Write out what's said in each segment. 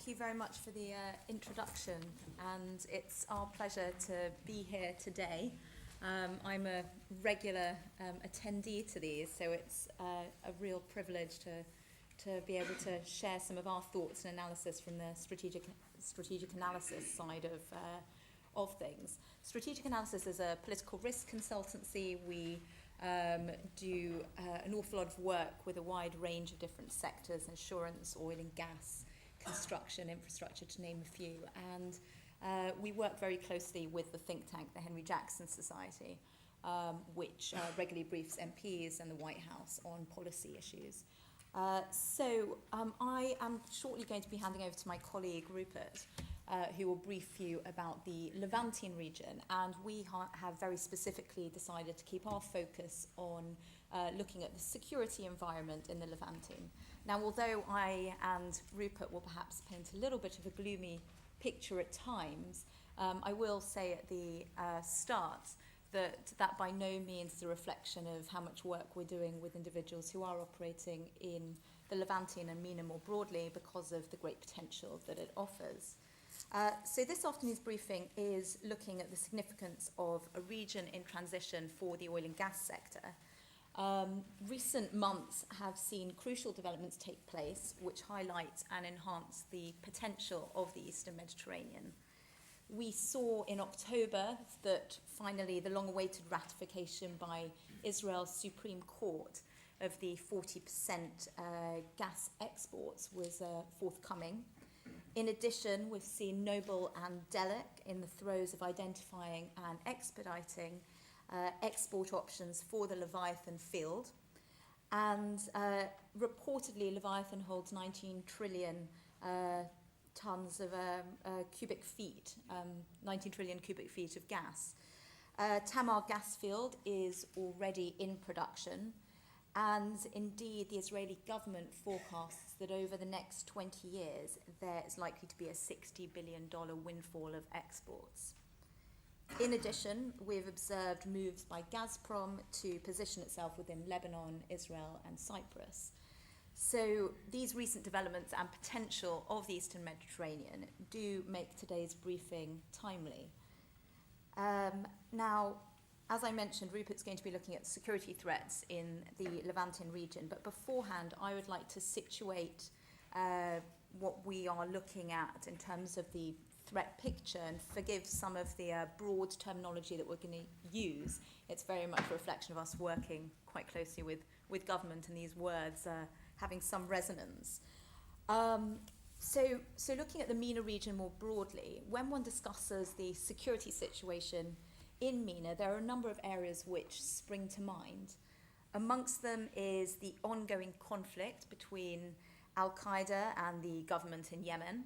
Thank you very much for the introduction, and it's our pleasure to be here today. I'm a regular attendee to these, so it's a real privilege to be able to share some of our thoughts and analysis from the strategic analysis side of things. Strategic analysis is a political risk consultancy. We do an awful lot of work with a wide range of different sectors: insurance, oil and gas, construction, infrastructure, to name a few. And we work very closely with the think tank, the Henry Jackson Society, which regularly briefs MPs and the White House on policy issues. So I am shortly going to be handing over to my colleague Rupert, who will brief you about the Levantine region, and we have very specifically decided to keep our focus on looking at the security environment in the Levantine. Now, although I and Rupert will perhaps paint a little bit of a gloomy picture at times, I will say at the start that by no means is a reflection of how much work we're doing with individuals who are operating in the Levantine and MENA more broadly, because of the great potential that it offers. So this afternoon's briefing is looking at the significance of a region in transition for the oil and gas sector. Recent months have seen crucial developments take place which highlight and enhance the potential of the Eastern Mediterranean. We saw in October that finally the long-awaited ratification by Israel's Supreme Court of the 40% gas exports was forthcoming. In addition, we've seen Noble and Delek in the throes of identifying and expediting export options for the Leviathan field. And reportedly, Leviathan holds 19 trillion tons of cubic feet, 19 trillion cubic feet of gas. Tamar gas field is already in production. And indeed, the Israeli government forecasts that over the next 20 years, there is likely to be a $60 billion windfall of exports. In addition, we've observed moves by Gazprom to position itself within Lebanon, Israel, and Cyprus. So these recent developments and potential of the Eastern Mediterranean do make today's briefing timely. Now, as I mentioned, Rupert's going to be looking at security threats in the Levantine region, but beforehand, I would like to situate what we are looking at in terms of the threat picture, and forgive some of the broad terminology that we're going to use. It's very much a reflection of us working quite closely with government, and these words having some resonance. So looking at the MENA region more broadly, when one discusses the security situation in MENA, there are a number of areas which spring to mind. Amongst them is the ongoing conflict between Al-Qaeda and the government in Yemen.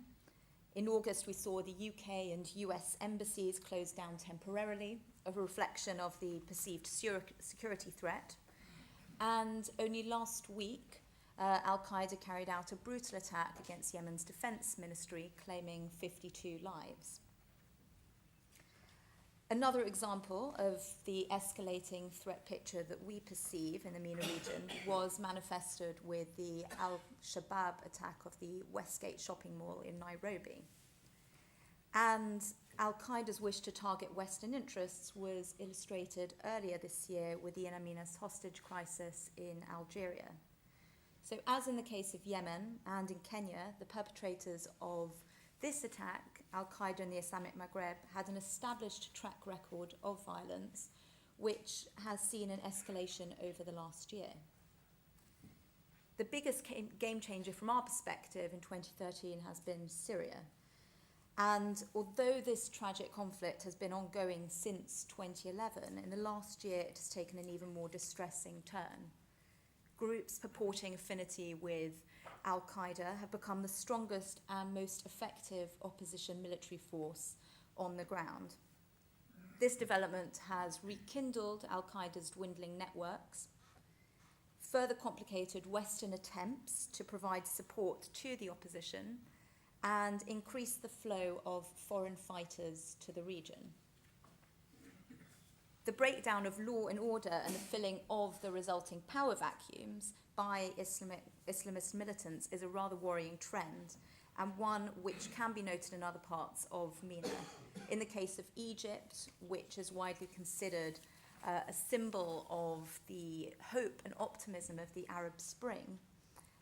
In August, we saw the UK and US embassies closed down temporarily, a reflection of the perceived security threat. And only last week, Al-Qaeda carried out a brutal attack against Yemen's defense ministry, claiming 52 lives. Another example of the escalating threat picture that we perceive in the MENA region was manifested with the Al-Shabaab attack of the Westgate shopping mall in Nairobi. And Al-Qaeda's wish to target Western interests was illustrated earlier this year with the In Amenas hostage crisis in Algeria. So as in the case of Yemen and in Kenya, the perpetrators of this attack, Al-Qaeda and the Islamic Maghreb, had an established track record of violence, which has seen an escalation over the last year. The biggest game changer from our perspective in 2013 has been Syria. And although this tragic conflict has been ongoing since 2011, in the last year it has taken an even more distressing turn. Groups purporting affinity with Al-Qaeda have become the strongest and most effective opposition military force on the ground. This development has rekindled Al-Qaeda's dwindling networks, further complicated Western attempts to provide support to the opposition, and increased the flow of foreign fighters to the region. The breakdown of law and order and the filling of the resulting power vacuums by Islamist militants is a rather worrying trend, and one which can be noted in other parts of MENA. In the case of Egypt, which is widely considered a symbol of the hope and optimism of the Arab Spring,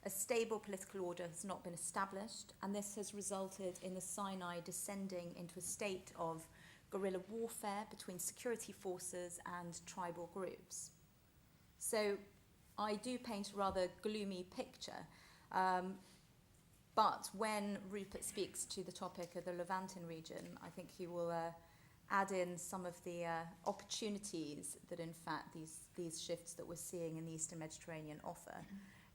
a stable political order has not been established, and this has resulted in the Sinai descending into a state of guerrilla warfare between security forces and tribal groups. So I do paint a rather gloomy picture, but when Rupert speaks to the topic of the Levantine region, I think he will add in some of the opportunities that in fact these shifts that we're seeing in the Eastern Mediterranean offer,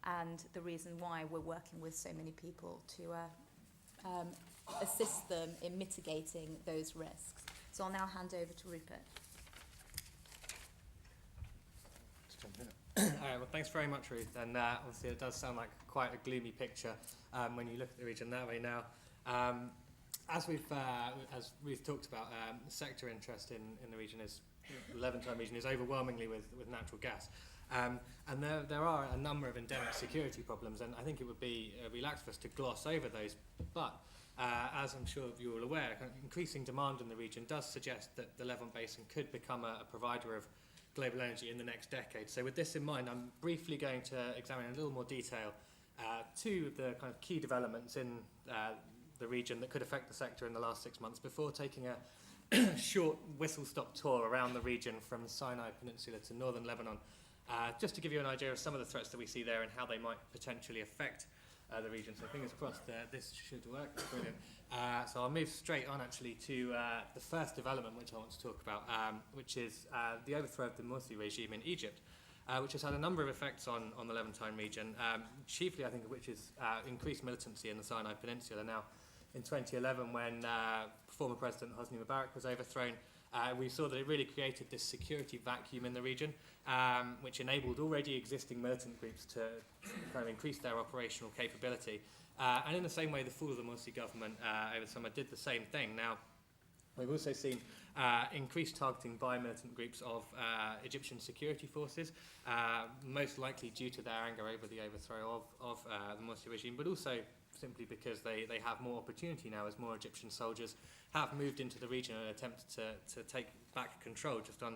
and the reason why we're working with so many people to assist them in mitigating those risks. So I'll now hand over to Rupert. All right, well, thanks very much, Ruth. And obviously it does sound like quite a gloomy picture when you look at the region that way now. As Ruth talked about, sector interest in the region the Levantine region is overwhelmingly with natural gas. And there are a number of endemic security problems, and I think it would be relaxed for us to gloss over those. But as I'm sure you're all aware, increasing demand in the region does suggest that the Levant Basin could become a provider of global energy in the next decade. So with this in mind, I'm briefly going to examine in a little more detail two of the kind of key developments in the region that could affect the sector in the last 6 months before taking a short whistle-stop tour around the region from the Sinai Peninsula to northern Lebanon, just to give you an idea of some of the threats that we see there and how they might potentially affect the region. So fingers crossed this should work. Brilliant. So I'll move straight on actually to the first development which I want to talk about, which is the overthrow of the Morsi regime in Egypt, which has had a number of effects on the Levantine region, chiefly I think of which is increased militancy in the Sinai Peninsula. Now, in 2011, when former President Hosni Mubarak was overthrown, we saw that it really created this security vacuum in the region, which enabled already existing militant groups to kind of increase their operational capability. And in the same way, the fall of the Morsi government over the summer did the same thing. Now, we've also seen increased targeting by militant groups of Egyptian security forces, most likely due to their anger over the overthrow of the Morsi regime, but also simply because they have more opportunity now as more Egyptian soldiers have moved into the region and attempted to take back control. Just on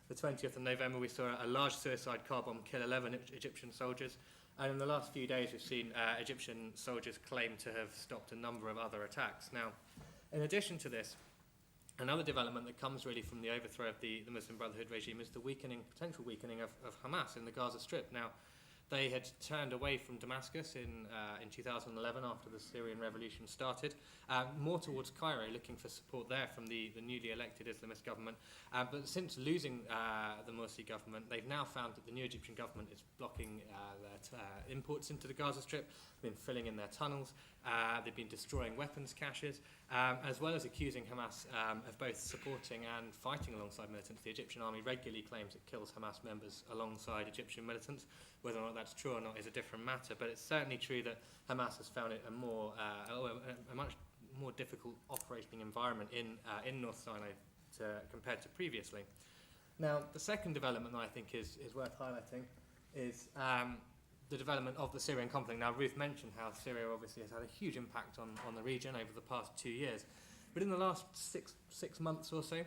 the 20th of November, we saw a large suicide car bomb kill 11 Egyptian soldiers. And in the last few days, we've seen Egyptian soldiers claim to have stopped a number of other attacks. Now, in addition to this, another development that comes really from the overthrow of the Muslim Brotherhood regime is the potential weakening of Hamas in the Gaza Strip. Now, they had turned away from Damascus in 2011 after the Syrian revolution started, more towards Cairo, looking for support there from the newly elected Islamist government. But since losing the Morsi government, they've now found that the new Egyptian government is blocking their imports into the Gaza Strip, been filling in their tunnels, they've been destroying weapons caches, as well as accusing Hamas of both supporting and fighting alongside militants. The Egyptian army regularly claims it kills Hamas members alongside Egyptian militants. Whether or not that's true or not is a different matter, but it's certainly true that Hamas has found it a much more difficult operating environment in North Sinai compared to previously. Now, the second development that I think is worth highlighting is the development of the Syrian conflict. Now, Ruth mentioned how Syria obviously has had a huge impact on the region over the past 2 years, but in the last six months or so,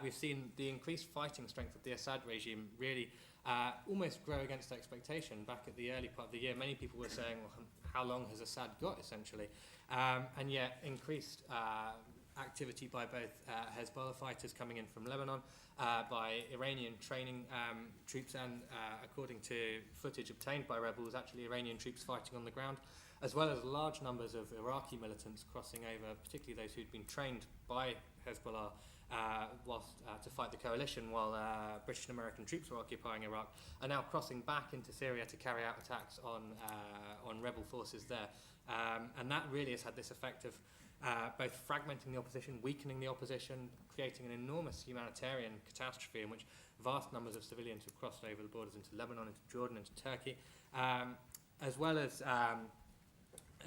we've seen the increased fighting strength of the Assad regime really almost grow against expectation. Back at the early part of the year, many people were saying, well, how long has Assad got, essentially? And yet increased activity by both Hezbollah fighters coming in from Lebanon, by Iranian training troops, and according to footage obtained by rebels, actually Iranian troops fighting on the ground, as well as large numbers of Iraqi militants crossing over, particularly those who'd been trained by Hezbollah to fight the coalition while British and American troops were occupying Iraq, are now crossing back into Syria to carry out attacks on rebel forces there. And that really has had this effect of both fragmenting the opposition, weakening the opposition, creating an enormous humanitarian catastrophe in which vast numbers of civilians have crossed over the borders into Lebanon, into Jordan, into Turkey, as well as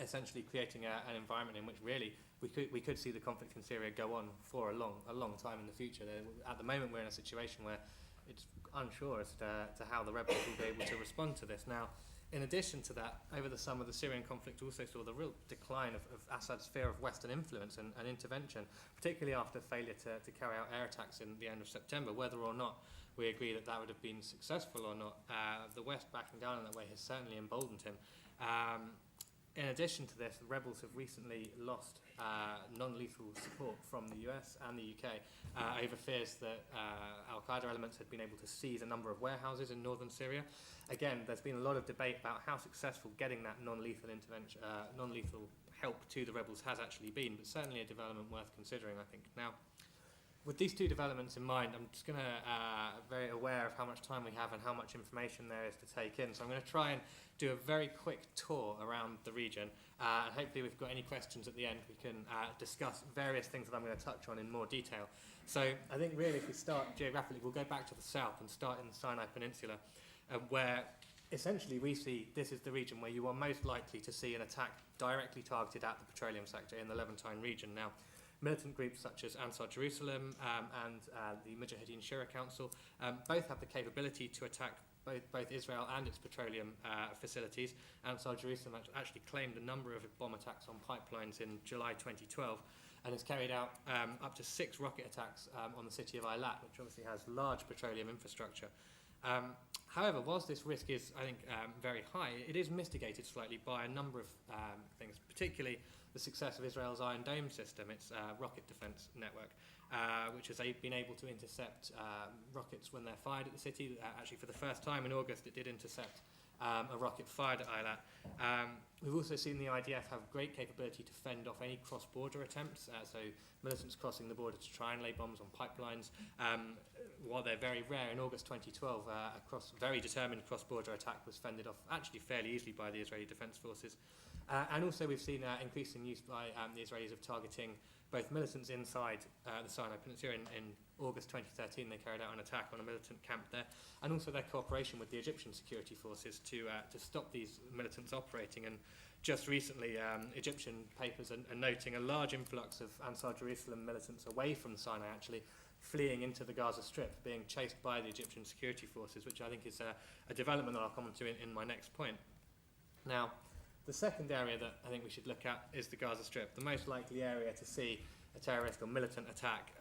essentially creating an environment in which really we could see the conflict in Syria go on for a long time in the future. At the moment, we're in a situation where it's unsure as to how the rebels will be able to respond to this. Now, in addition to that, over the summer, the Syrian conflict also saw the real decline of Assad's fear of Western influence and intervention, particularly after failure to carry out air attacks in the end of September. Whether or not we agree that that would have been successful or not, the West backing down in that way has certainly emboldened him. In addition to this, the rebels have recently lost non-lethal support from the US and the UK over fears that Al-Qaeda elements had been able to seize a number of warehouses in northern Syria. Again, there's been a lot of debate about how successful getting that non-lethal intervention, non-lethal help to the rebels has actually been, but certainly a development worth considering, I think. Now, with these two developments in mind, I'm just going to very aware of how much time we have and how much information there is to take in. So I'm going to try and do a very quick tour around the region. And hopefully if we've got any questions at the end, we can discuss various things that I'm going to touch on in more detail. So I think really if we start geographically, we'll go back to the south and start in the Sinai Peninsula, where essentially we see this is the region where you are most likely to see an attack directly targeted at the petroleum sector in the Levantine region. Now, militant groups such as Ansar Jerusalem and the Mujahideen Shura Council both have the capability to attack both Israel and its petroleum facilities. Ansar Jerusalem actually claimed a number of bomb attacks on pipelines in July 2012 and has carried out up to 6 rocket attacks on the city of Eilat, which obviously has large petroleum infrastructure. However, whilst this risk is, I think, very high, it is mitigated slightly by a number of things, particularly the success of Israel's Iron Dome system, its rocket defense network, which has been able to intercept rockets when they're fired at the city. Actually, for the first time in August, it did intercept a rocket fired at Eilat. We've also seen the IDF have great capability to fend off any cross-border attempts, so militants crossing the border to try and lay bombs on pipelines. While they're very rare, in August 2012, a very determined cross-border attack was fended off actually fairly easily by the Israeli Defense Forces. And also we've seen increasing use by the Israelis of targeting both militants inside the Sinai Peninsula. In August 2013, they carried out an attack on a militant camp there, and also their cooperation with the Egyptian security forces to stop these militants operating. And just recently, Egyptian papers are noting a large influx of Ansar Jerusalem militants away from Sinai, actually fleeing into the Gaza Strip, being chased by the Egyptian security forces, which I think is a development that I'll come to in my next point. Now, the second area that I think we should look at is the Gaza Strip, the most likely area to see a terrorist or militant attack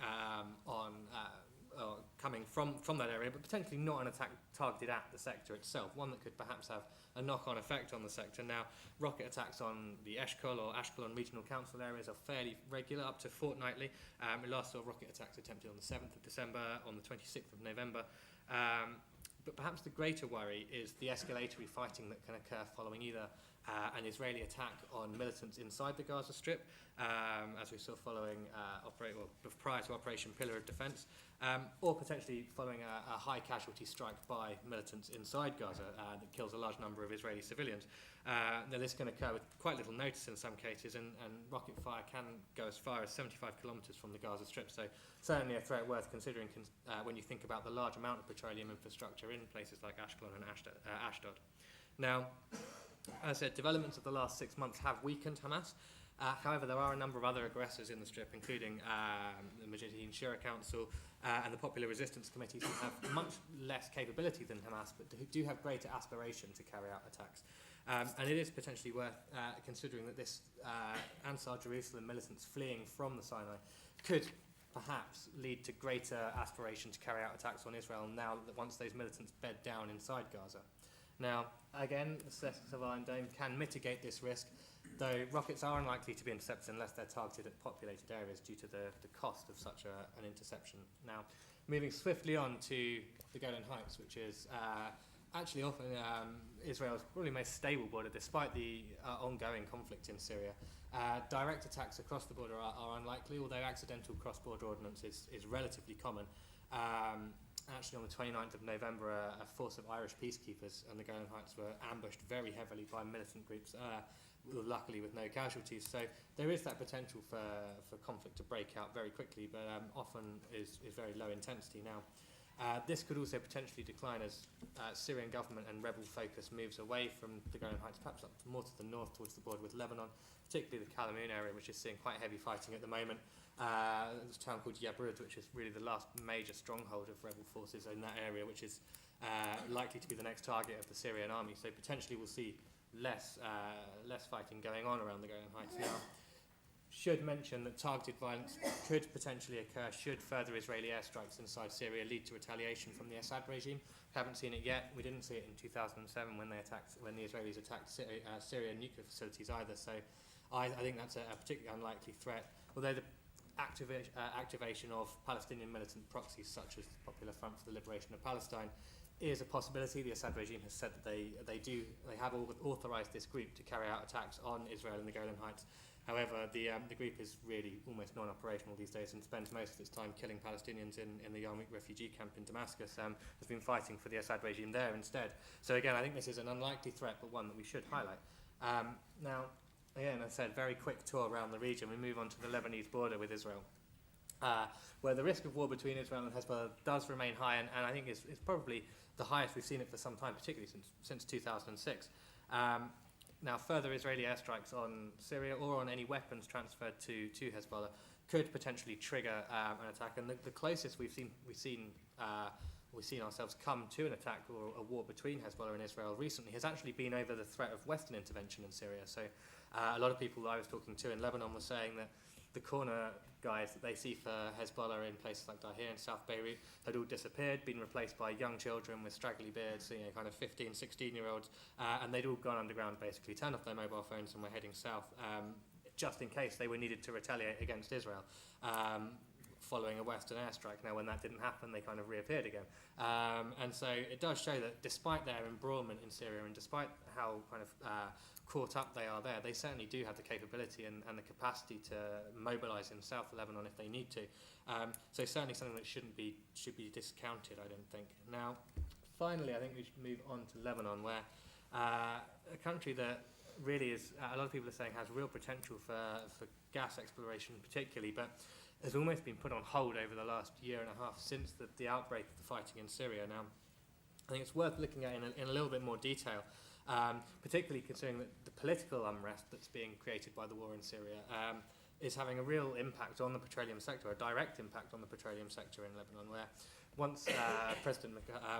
coming from that area, but potentially not an attack targeted at the sector itself, one that could perhaps have a knock-on effect on the sector. Now, rocket attacks on the Eshkol or Ashkelon Regional Council areas are fairly regular, up to fortnightly. We last saw rocket attacks attempted on the 7th of December, on the 26th of November. But perhaps the greater worry is the escalatory fighting that can occur following either an Israeli attack on militants inside the Gaza Strip, as we saw following prior to Operation Pillar of Defence, or potentially following a high casualty strike by militants inside Gaza that kills a large number of Israeli civilians. Now this can occur with quite little notice in some cases, and rocket fire can go as far as 75 kilometres from the Gaza Strip, so certainly a threat worth considering when you think about the large amount of petroleum infrastructure in places like Ashkelon and Ashdod. Now, as I said, developments of the last 6 months have weakened Hamas. However, there are a number of other aggressors in the Strip, including the Mujahideen Shura Council and the Popular Resistance Committees, who have much less capability than Hamas, but who do have greater aspiration to carry out attacks. And it is potentially worth considering that this Ansar Jerusalem militants fleeing from the Sinai could perhaps lead to greater aspiration to carry out attacks on Israel now that once those militants bed down inside Gaza. Now, again, the success of Iron Dome can mitigate this risk, though rockets are unlikely to be intercepted unless they're targeted at populated areas due to the cost of such an interception. Now, moving swiftly on to the Golan Heights, which is actually often Israel's probably most stable border despite the ongoing conflict in Syria. Direct attacks across the border are unlikely, although accidental cross-border ordnance is relatively common. Actually, on the 29th of November, a force of Irish peacekeepers on the Golan Heights were ambushed very heavily by militant groups, luckily with no casualties. So there is that potential for conflict to break out very quickly, but often is very low intensity now. This could also potentially decline as Syrian government and rebel focus moves away from the Golan Heights, perhaps up more to the north towards the border with Lebanon, particularly the Kalamoon area, which is seeing quite heavy fighting at the moment. There's a town called Yabrud, which is really the last major stronghold of rebel forces in that area, which is likely to be the next target of the Syrian army. So potentially we'll see less fighting going on around the Golan Heights now. Should mention that targeted violence could potentially occur should further Israeli airstrikes inside Syria lead to retaliation from the Assad regime. We haven't seen it yet. We didn't see it in 2007 when the Israelis attacked Syrian nuclear facilities either. So I think that's a particularly unlikely threat. Although the activation of Palestinian militant proxies such as the Popular Front for the Liberation of Palestine is a possibility. The Assad regime has said that they have authorised this group to carry out attacks on Israel in the Golan Heights. However, the group is really almost non-operational these days and spends most of its time killing Palestinians in the Yarmouk refugee camp in Damascus, has been fighting for the Assad regime there instead. So again, I think this is an unlikely threat, but one that we should highlight. Now, again, as I said, very quick tour around the region. We move on to the Lebanese border with Israel, where the risk of war between Israel and Hezbollah does remain high, and I think is probably the highest we've seen it for some time, particularly since 2006. Now, further Israeli airstrikes on Syria or on any weapons transferred to Hezbollah could potentially trigger an attack. And the closest we've seen ourselves come to an attack or a war between Hezbollah and Israel recently has actually been over the threat of Western intervention in Syria. So a lot of people I was talking to in Lebanon were saying that the corner guys that they see for Hezbollah in places like Dahir and South Beirut had all disappeared, been replaced by young children with straggly beards, kind of 15, 16-year-olds, and they'd all gone underground basically, turned off their mobile phones and were heading south, just in case they were needed to retaliate against Israel. Following a Western airstrike. Now, when that didn't happen, they kind of reappeared again. And so it does show that despite their embroilment in Syria and despite how kind of caught up they are there, they certainly do have the capability and the capacity to mobilise in south Lebanon if they need to. So certainly something that should be discounted, I don't think. Now, finally, I think we should move on to Lebanon, where a country that really is, a lot of people are saying, has real potential for gas exploration particularly, but has almost been put on hold over the last year and a half since the outbreak of the fighting in Syria. Now, I think it's worth looking at in a little bit more detail, particularly considering that the political unrest that's being created by the war in Syria is having a real impact on the petroleum sector, a direct impact on the petroleum sector in Lebanon, where once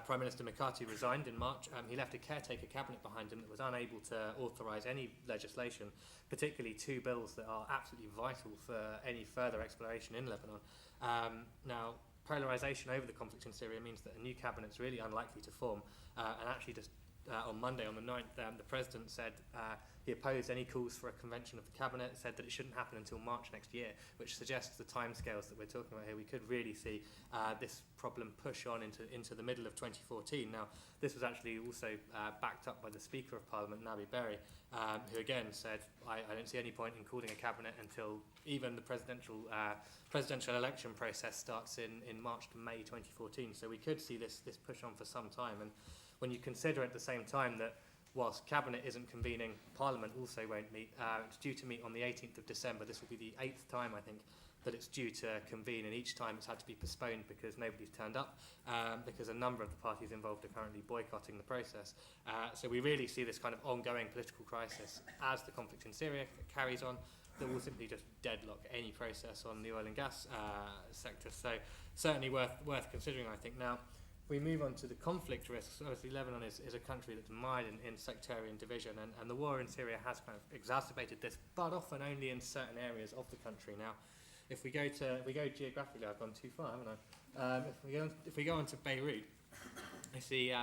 Prime Minister Mikati resigned in March, he left a caretaker cabinet behind him that was unable to authorise any legislation, particularly two bills that are absolutely vital for any further exploration in Lebanon. Now, polarisation over the conflict in Syria means that a new cabinet is really unlikely to form, and actually just on Monday, on the 9th, the President said he opposed any calls for a convention of the Cabinet, said that it shouldn't happen until March next year, which suggests the timescales that we're talking about here. We could really see this problem push on into the middle of 2014. Now, this was actually also backed up by the Speaker of Parliament, Nabi Berri, who again said, I don't see any point in calling a Cabinet until even the presidential election process starts in March to May 2014. So we could see this push on for some time. And when you consider at the same time that whilst Cabinet isn't convening, Parliament also won't meet. It's due to meet on the 18th of December. This will be the 8th time, I think, that it's due to convene, and each time it's had to be postponed because nobody's turned up, because a number of the parties involved are currently boycotting the process. So we really see this kind of ongoing political crisis as the conflict in Syria carries on, that will simply just deadlock any process on the oil and gas sector. So certainly worth considering, I think. Now, if we move on to the conflict risks, obviously Lebanon is a country that's mired in sectarian division, and the war in Syria has kind of exacerbated this, but often only in certain areas of the country. Now, if we go geographically, I've gone too far, haven't I? If we go on to Beirut, I see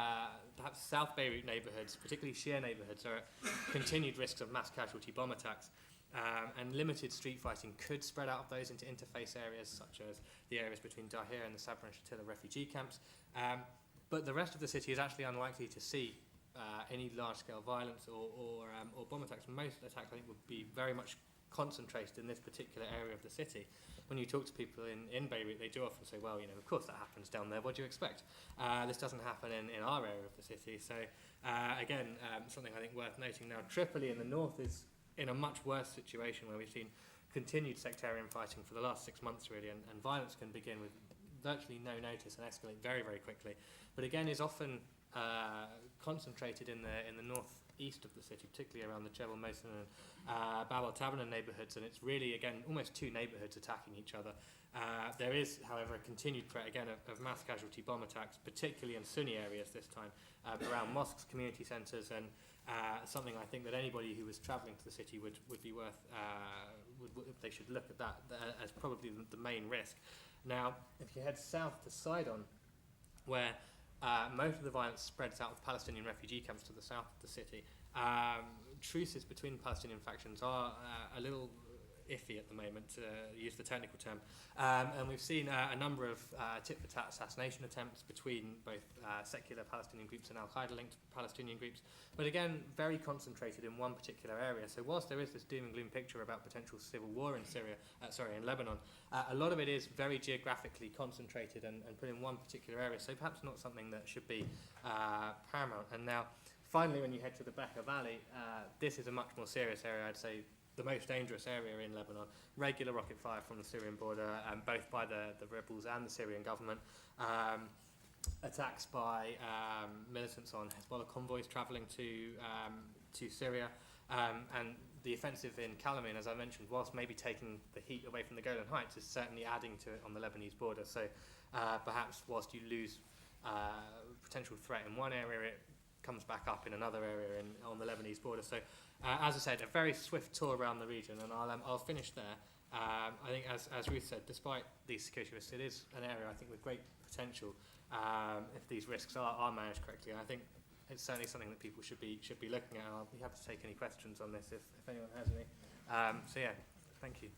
perhaps South Beirut neighbourhoods, particularly Shia neighbourhoods, are at continued risks of mass casualty bomb attacks. And limited street fighting could spread out of those into interface areas, such as the areas between Dahir and the Sabra and Shatila refugee camps. But the rest of the city is actually unlikely to see any large-scale violence or bomb attacks. Most attacks, I think, would be very much concentrated in this particular area of the city. When you talk to people in Beirut, they do often say, well, of course that happens down there, what do you expect? This doesn't happen in our area of the city. So, again, something I think worth noting now, Tripoli in the north is in a much worse situation, where we've seen continued sectarian fighting for the last 6 months, really, and violence can begin with virtually no notice and escalate very, very quickly. But again, is often concentrated in the east of the city, particularly around the Jebel Mosin and Bab al-Tabana neighbourhoods, and it's really, again, almost two neighbourhoods attacking each other. There is, however, a continued threat, again, of mass casualty bomb attacks, particularly in Sunni areas this time, around mosques, community centres, and something I think that anybody who was travelling to the city would be worth, they should look at that as probably the main risk. Now, if you head south to Sidon, where most of the violence spreads out of Palestinian refugee camps to the south of the city, truces between Palestinian factions are a little iffy at the moment, to use the technical term. And we've seen a number of tit-for-tat assassination attempts between both secular Palestinian groups and Al-Qaeda-linked Palestinian groups, but again, very concentrated in one particular area. So whilst there is this doom and gloom picture about potential civil war in in Lebanon, a lot of it is very geographically concentrated and put in one particular area, so perhaps not something that should be paramount. And now, finally, when you head to the Bekaa Valley, this is a much more serious area, I'd say, the most dangerous area in Lebanon. Regular rocket fire from the Syrian border, both by the rebels and the Syrian government. Attacks by militants on Hezbollah convoys travelling to Syria. And the offensive in Kalamin, as I mentioned, whilst maybe taking the heat away from the Golan Heights, is certainly adding to it on the Lebanese border. So perhaps whilst you lose potential threat in one area, it comes back up in another area on the Lebanese border. So as I said, a very swift tour around the region, and I'll finish there. I think, as Ruth said, despite these security risks, it is an area, I think, with great potential if these risks are managed correctly. And I think it's certainly something that people should be looking at. I'll be happy to take any questions on this if anyone has any. So yeah, thank you.